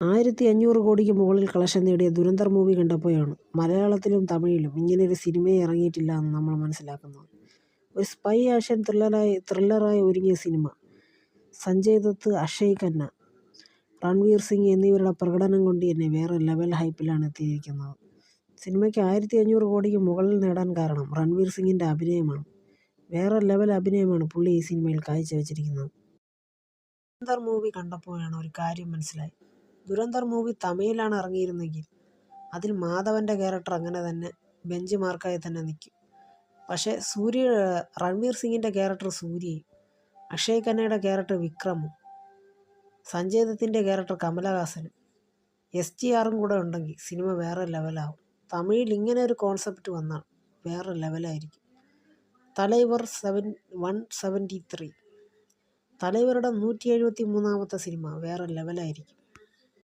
1500 കോടിക്ക് മുകളിൽ കളക്ഷൻ നേടിയ ദുരന്തർ മൂവി കണ്ടപ്പോഴാണ് മലയാളത്തിലും തമിഴിലും ഇങ്ങനെയൊരു സിനിമയെ ഇറങ്ങിയിട്ടില്ല എന്ന് നമ്മൾ മനസ്സിലാക്കുന്നത്. ഒരു സ്പൈ ആക്ഷൻ ത്രില്ലറായി ഒരുങ്ങിയ സിനിമ. സഞ്ജയ് ദത്ത്, അക്ഷയ് ഖന്ന, രൺവീർ സിംഗ് എന്നിവരുടെ പ്രകടനം കൊണ്ട് തന്നെ വേറെ ലെവൽ ഹൈപ്പിലാണ് എത്തിയിരിക്കുന്നത്. സിനിമയ്ക്ക് 1500 കോടിക്ക് മുകളിൽ നേടാൻ കാരണം രൺവീർ സിംഗിൻ്റെ അഭിനയമാണ്. വേറെ ലെവൽ അഭിനയമാണ് പുള്ളി ഈ സിനിമയിൽ കാഴ്ചവെച്ചിരിക്കുന്നത്. ദുരന്തർ മൂവി കണ്ടപ്പോഴാണ് ഒരു കാര്യം മനസ്സിലായി. ദുരന്തർ മൂവി തമിഴിലാണ് ഇറങ്ങിയിരുന്നെങ്കിൽ അതിൽ മാധവൻ്റെ ക്യാരക്ടർ അങ്ങനെ തന്നെ ബെഞ്ച് മാർക്കായി തന്നെ നിൽക്കും. പക്ഷേ രൺവീർ സിംഗിൻ്റെ ക്യാരക്ടർ സൂര്യയും, അക്ഷയ് ഖന്നയുടെ ക്യാരക്ടർ വിക്രമും, സഞ്ജയ് ദത്തിൻ്റെ ക്യാരക്ടർ കമലഹാസനും, SGRും കൂടെ ഉണ്ടെങ്കിൽ സിനിമ വേറെ ലെവലാവും. തമിഴിൽ ഇങ്ങനെ ഒരു കോൺസെപ്റ്റ് വന്നാൽ വേറെ ലെവലായിരിക്കും. തലൈവർ 173 തലൈവരുടെ 173ാമത്തെ സിനിമ വേറെ ലെവലായിരിക്കും.